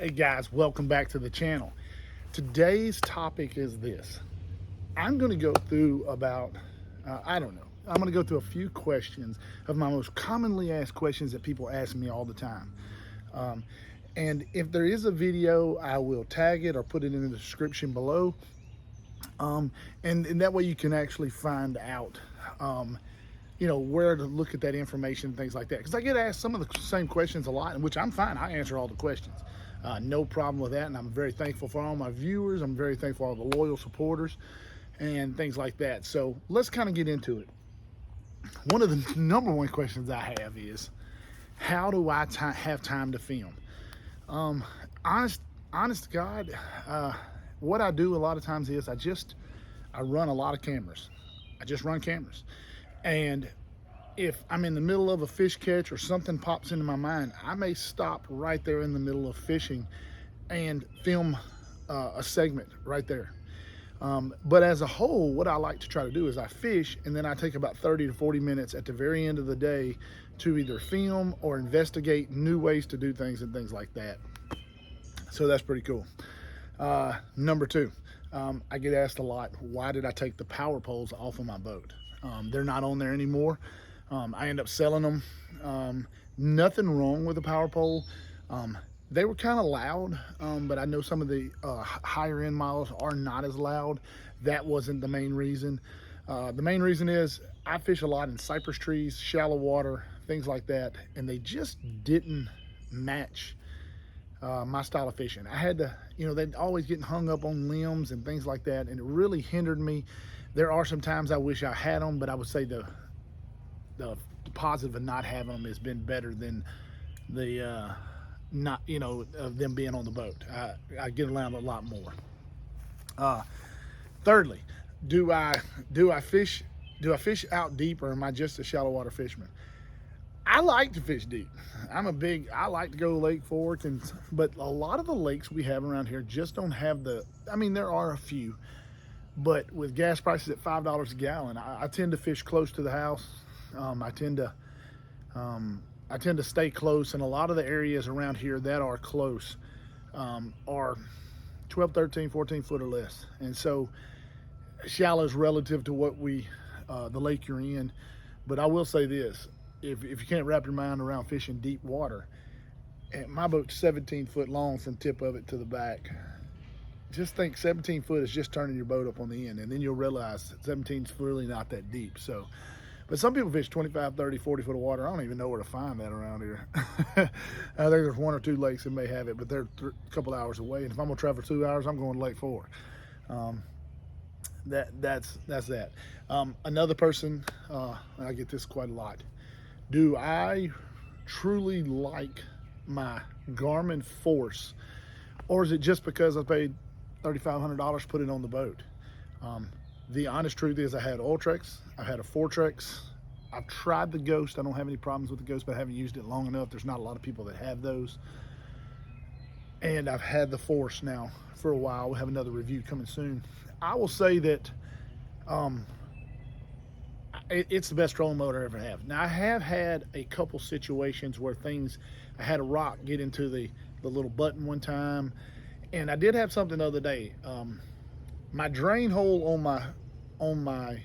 Hey guys, welcome back to the channel. Today's topic is this. I'm going to go through about, I'm going to go through a few questions of my most commonly asked questions that people ask me all the time. And if there is a video, I will tag it or put it in the description below. And that way you can actually find out, where to look at that information and things like that. Because I get asked some of the same questions a lot, which I'm fine. I answer all the questions. No problem with that, and I'm very thankful for all my viewers. I'm very thankful for all the loyal supporters and things like that. So let's kind of get into it. One of the number one questions I have is, how do I have time to film? Honest to God, what I do a lot of times is I run a lot of cameras. I just run cameras. And if I'm in the middle of a fish catch or something pops into my mind, I may stop right there in the middle of fishing and film a segment right there. But as a whole, what I like to try to do is I fish, and then I take about 30 to 40 minutes at the very end of the day to either film or investigate new ways to do things and things like that. So that's pretty cool. Number two, I get asked a lot, why did I take the power poles off of my boat? They're not on there anymore. I end up selling them. Nothing wrong with the power pole. They were kind of loud, but I know some of the higher end models are not as loud. That wasn't the main reason. The main reason is I fish a lot in cypress trees, shallow water, things like that, and they just didn't match my style of fishing. I had to, they'd always getting hung up on limbs and things like that, and it really hindered me. There are some times I wish I had them, but I would say the positive of not having them has been better than the of them being on the boat. I get around a lot more. Thirdly, do I fish out deep, or am I just a shallow water fisherman? I like to fish deep. I like to go to Lake Fork, but a lot of the lakes we have around here just don't have there are a few, but with gas prices at $5 a gallon, I tend to fish close to the house. I tend to stay close, and a lot of the areas around here that are close are 12, 13, 14 foot or less. And so shallow is relative to what the lake you're in. But I will say this, if you can't wrap your mind around fishing deep water, and my boat's 17 foot long from tip of it to the back. Just think 17 foot is just turning your boat up on the end, and then you'll realize 17 is really not that deep. So, but some people fish 25, 30, 40 foot of water. I don't even know where to find that around here. I think there's one or two lakes that may have it, but they're a couple hours away. And if I'm gonna travel 2 hours, I'm going to Lake Fork. That's that. Another person, I get this quite a lot. Do I truly like my Garmin Force, or is it just because I paid $3,500 to put it on the boat? The honest truth is I had Ultrex, I had a Fortrex, I've tried the Ghost. I don't have any problems with the Ghost, but I haven't used it long enough. There's not a lot of people that have those. And I've had the Force now for a while. We'll have another review coming soon. I will say that it's the best trolling motor I ever have. Now, I have had a couple situations where I had a rock get into the little button one time, and I did have something the other day. My drain hole on my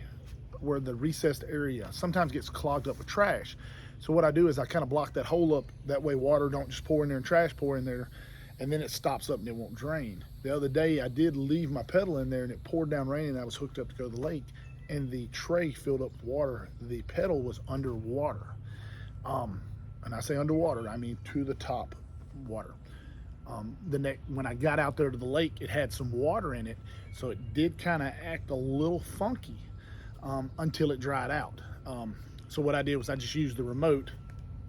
where the recessed area sometimes gets clogged up with trash. So what I do is I kind of block that hole up. That way water don't just pour in there and trash pour in there, and then it stops up and it won't drain. The other day I did leave my pedal in there, and it poured down rain, and I was hooked up to go to the lake, and the tray filled up with water. The pedal was underwater. And I say underwater, I mean to the top water. When I got out there to the lake, it had some water in it, so it did kind of act a little funky until it dried out. So what I did was I just used the remote,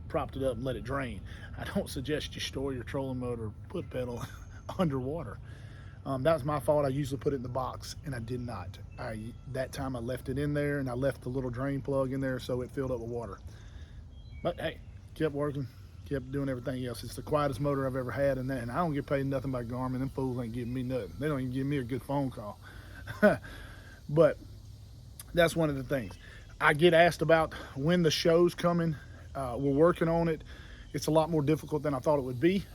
propped it up, and let it drain. I don't suggest you store your trolling motor, put pedal underwater. That was my fault. I usually put it in the box, and I did not. That time I left it in there, and I left the little drain plug in there, so it filled up with water. But hey, kept working, kept doing everything else. It's the quietest motor I've ever had, and I don't get paid nothing by Garmin. Them fools ain't giving me nothing. They don't even give me a good phone call. But that's one of the things. I get asked about when the show's coming. We're working on it. It's a lot more difficult than I thought it would be.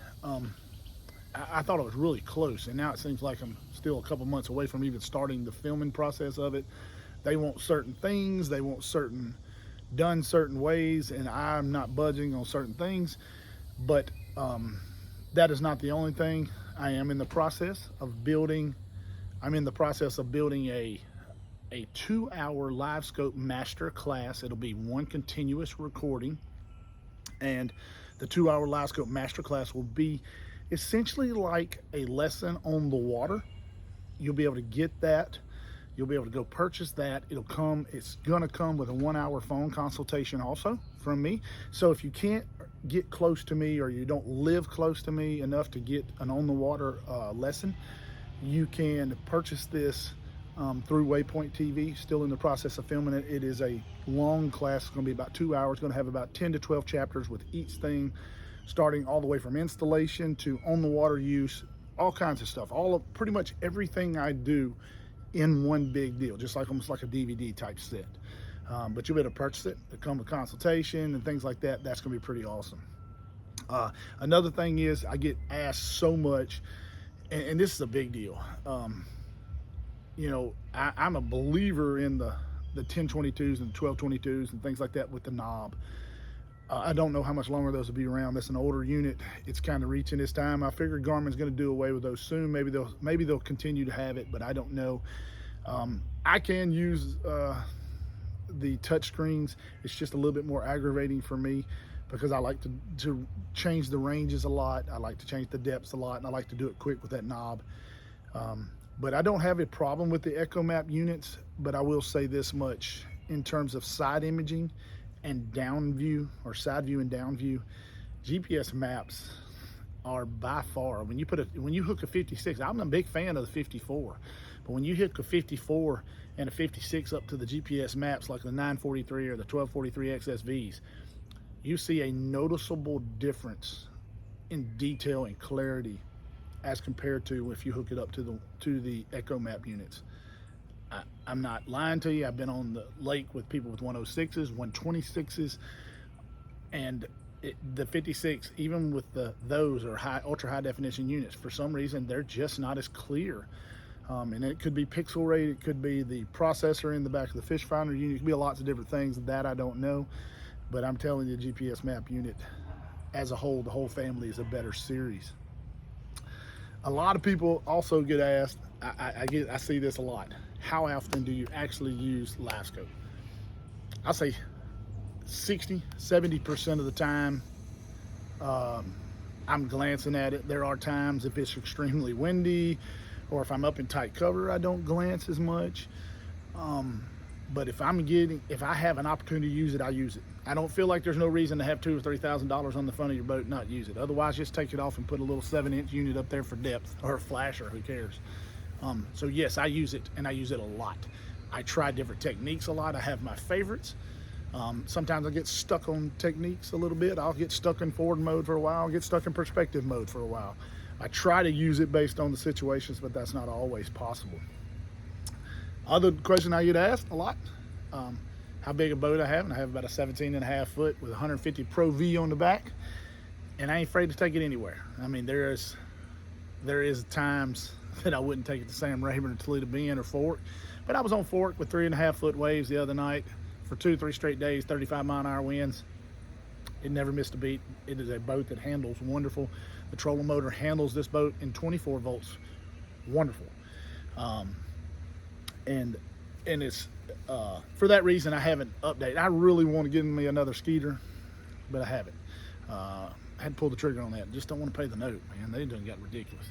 I thought it was really close, and now it seems like I'm still a couple months away from even starting the filming process of it. They want certain things, they want done certain ways, and I'm not budging on certain things. But that is not the only thing. I am in the process of building. I'm in the process of building a 2-hour Livescope master class. It'll be one continuous recording, and the 2-hour Livescope master class will be essentially like a lesson on the water. You'll be able to get that. You'll be able to go purchase that. It's gonna come with a 1-hour phone consultation also from me. So if you can't get close to me, or you don't live close to me enough to get an on the water lesson, you can purchase this through Waypoint TV. Still in the process of filming it. It is a long class. It's going to be about 2 hours. It's going to have about 10 to 12 chapters with each thing, starting all the way from installation to on the water use, all kinds of stuff. Pretty much everything I do in one big deal, just like almost like a DVD type set. But you'll be able to purchase it. It'll come with consultation and things like that. That's going to be pretty awesome. Another thing is, I get asked so much, and this is a big deal. You know, I'm a believer in the 1022s and 1222s and things like that with the knob. I don't know how much longer those will be around. That's an older unit. It's kind of reaching its time. I figure Garmin's going to do away with those soon. Maybe they'll continue to have it, but I don't know. I can use the touch screens. It's just a little bit more aggravating for me because I like to change the ranges a lot. I like to change the depths a lot, and I like to do it quick with that knob. But I don't have a problem with the EchoMap units, but I will say this much in terms of side imaging and down view, or side view and down view, GPS maps are by far, when you hook a 56, I'm a big fan of the 54, but when you hook a 54 and a 56 up to the GPS maps like the 943 or the 1243 XSVs, you see a noticeable difference in detail and clarity as compared to if you hook it up to the EchoMap units. I'm not lying to you. I've been on the lake with people with 106s, 126s, and the 56, even with those are ultra high definition units, for some reason they're just not as clear. And it could be pixel rate, it could be the processor in the back of the fish finder unit, it could be lots of different things that I don't know. But I'm telling you, the GPS map unit as a whole, the whole family is a better series. A lot of people also get asked, I see this a lot, how often do you actually use Livescope? I say 60-70% of the time I'm glancing at it. There are times if it's extremely windy or if I'm up in tight cover, I don't glance as much. But if I have an opportunity to use it, I use it. I don't feel like there's no reason to have $2,000 or $3,000 on the front of your boat and not use it. Otherwise, just take it off and put a little 7-inch unit up there for depth, or a flasher, who cares? So yes, I use it, and I use it a lot. I try different techniques a lot. I have my favorites. Sometimes I get stuck on techniques a little bit. I'll get stuck in forward mode for a while. I'll get stuck in perspective mode for a while. I try to use it based on the situations, but that's not always possible. Other question I get asked a lot, how big a boat I have, and I have about a 17.5 foot with 150 Pro V on the back, and I ain't afraid to take it anywhere. I mean, there is times that I wouldn't take it to Sam Rayburn or Toledo Bend or Fork, but I was on Fork with 3.5 foot waves the other night for 2-3 straight days, 35 mile-an-hour winds. It never missed a beat. It is a boat that handles wonderful. The trolling motor handles this boat in 24 volts, wonderful. And it's for that reason I haven't updated. I really want to get me another Skeeter, but I haven't. I had to pull the trigger on that. Just don't want to pay the note, man. They done got ridiculous.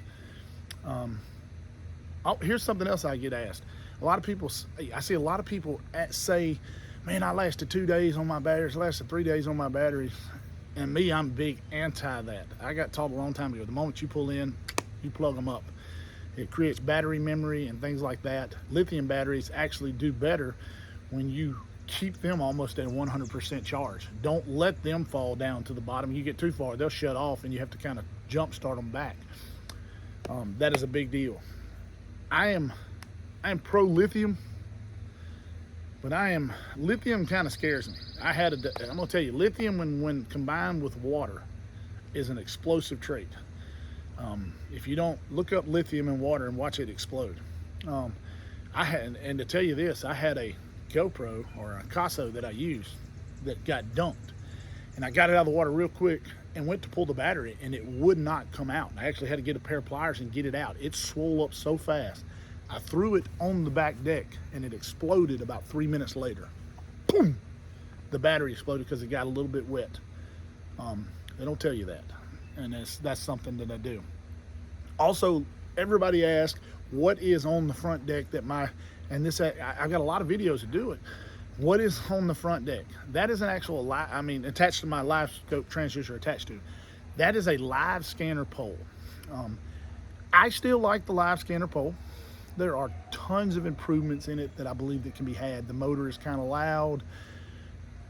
Here's something else I get asked. I see a lot of people say, man, I lasted 2 days on my batteries, I lasted 3 days on my batteries. And me, I'm big anti that. I got taught a long time ago, the moment you pull in, you plug them up. It creates battery memory and things like that. Lithium batteries actually do better when you keep them almost at 100% charge. Don't let them fall down to the bottom. You get too far, they'll shut off and you have to kind of jump start them back. That is a big deal. I am pro lithium, but lithium kind of scares me. I'm gonna tell you, lithium when combined with water is an explosive trait. If you don't, look up lithium in water and watch it explode. Um, I had, and to tell you this, I had a GoPro or a Casso that I used that got dumped, and I got it out of the water real quick and went to pull the battery, and it would not come out. I actually had to get a pair of pliers and get it out. It swole up so fast. I threw it on the back deck, and it exploded about 3 minutes later. Boom! The battery exploded because it got a little bit wet. They don't tell you that, and that's something that I do. Also, everybody asks, what is on the front deck that I got a lot of videos to do it. What is on the front deck? That is an actual, attached to my Livescope transducer attached to. That is a live scanner pole. I still like the live scanner pole. There are tons of improvements in it that I believe that can be had. The motor is kind of loud.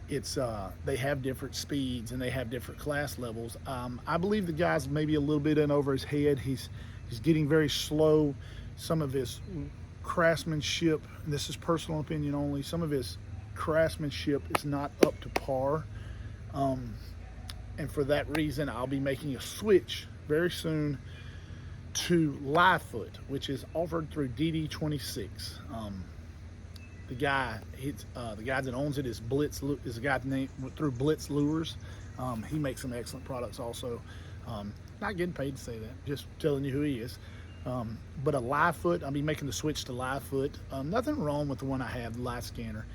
They have different speeds and they have different class levels. I believe the guy's maybe a little bit in over his head. He's getting very slow. Some of his craftsmanship, and this is personal opinion only, some of his craftsmanship is not up to par. And for that reason, I'll be making a switch very soon to Livefoot, which is offered through DD26. The guy that owns it is a guy named through Blitz Lures. He makes some excellent products also. Not getting paid to say that, just telling you who he is. But a Livefoot, I'll be making the switch to Livefoot. Nothing wrong with the one I have, the Live Scanner,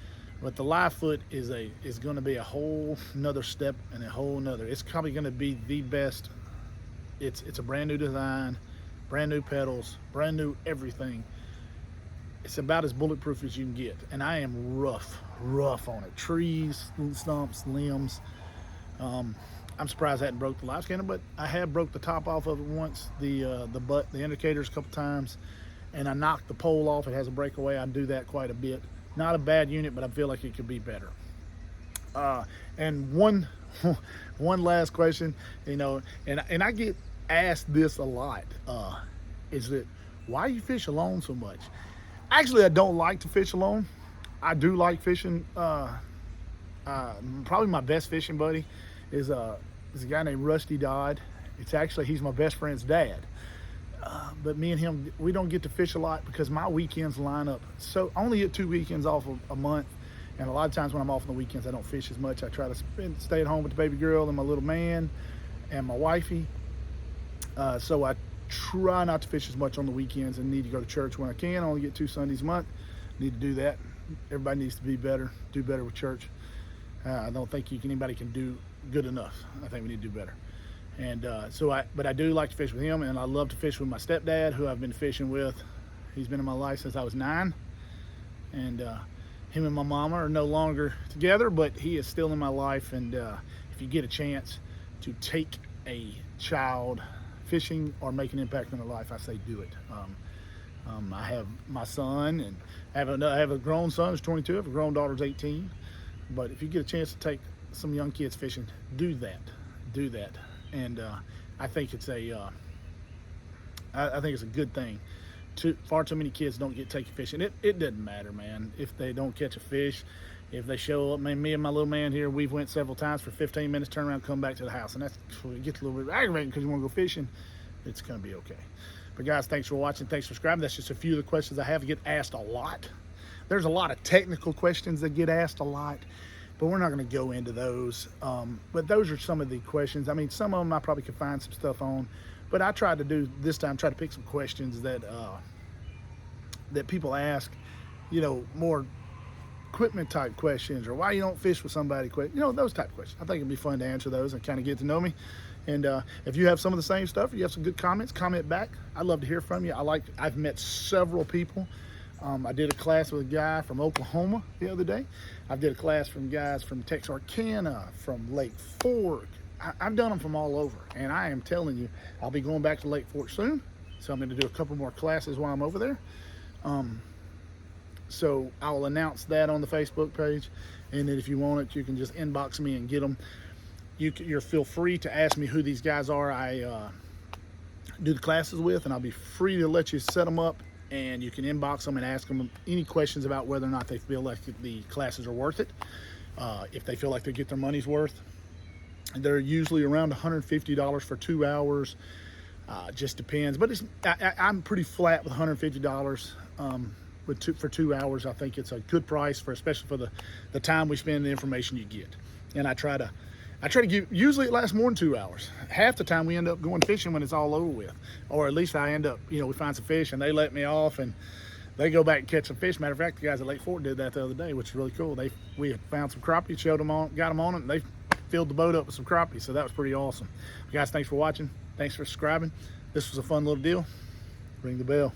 but the Livefoot is going to be a whole nother step and a whole nother. It's probably going to be the best. It's a brand new design, brand new pedals, brand new everything. It's about as bulletproof as you can get, and I am rough on it. Trees, stumps, limbs. I'm surprised I hadn't broke the live scanner, but I have broke the top off of it once, the indicators a couple times, and I knocked the pole off. It has a breakaway. I do that quite a bit. Not a bad unit, but I feel like it could be better. And one last question, and I get asked this a lot, is that why you fish alone so much? Actually, I don't like to fish alone. I do like fishing. Probably my best fishing buddy is a guy named Rusty Dodd. He's my best friend's dad. But me and him, we don't get to fish a lot because my weekends line up. So I only get 2 weekends off a month. And a lot of times when I'm off on the weekends, I don't fish as much. I try to stay at home with the baby girl and my little man and my wifey. So I try not to fish as much on the weekends and need to go to church when I can. I only get 2 Sundays a month. Need to do that. Everybody needs to be better, do better with church. I don't think anybody can do good enough. I think we need to do better. And but I do like to fish with him, and I love to fish with my stepdad, who I've been fishing with. He's been in my life since I was 9. And him and my mama are no longer together, but he is still in my life. And if you get a chance to take a child fishing or make an impact on their life, I say do it. I have my son, and I have a grown son who's 22. I have a grown daughter who's 18. But if you get a chance to take some young kids fishing, do that. And I think it's a good thing. Far too many kids don't get taken fishing. It doesn't matter, man, if they don't catch a fish. If they show up, me and my little man here, we've went several times for 15 minutes, turn around, come back to the house, and it gets a little bit aggravating because you want to go fishing. It's going to be okay. But guys, thanks for watching. Thanks for subscribing. That's just a few of the questions I have get asked a lot. There's a lot of technical questions that get asked a lot, but we're not going to go into those. But those are some of the questions. I mean, some of them I probably could find some stuff on, but I tried to do this time, try to pick some questions that people ask, more equipment type questions, or why you don't fish with somebody, those type of questions. I think it'd be fun to answer those and kind of get to know me. And if you have some of the same stuff, or you have some good comments, comment back. I'd love to hear from you. I've met several people. I did a class with a guy from Oklahoma the other day. I did a class from guys from Texarkana, from Lake Fork. I've done them from all over, and I am telling you, I'll be going back to Lake Fork soon, so I'm going to do a couple more classes while I'm over there. So I'll announce that on the Facebook page, and then if you want it, you can just inbox me and get them. You're feel free to ask me who these guys are I do the classes with, and I'll be free to let you set them up, and you can inbox them and ask them any questions about whether or not they feel like the classes are worth it. If they feel like they get their money's worth. They're usually around $150 for 2 hours. Just depends, but I'm pretty flat with $150 for 2 hours. I think it's a good price for, especially for the time we spend and the information you get. And I try to give, usually it lasts more than 2 hours. Half the time we end up going fishing when it's all over with, or at least I end up, we find some fish and they let me off and they go back and catch some fish. Matter of fact, the guys at Lake Fort did that the other day, which is really cool. We had found some crappie, got them on it, and they filled the boat up with some crappie. So that was pretty awesome. Guys, thanks for watching. Thanks for subscribing. This was a fun little deal. Ring the bell.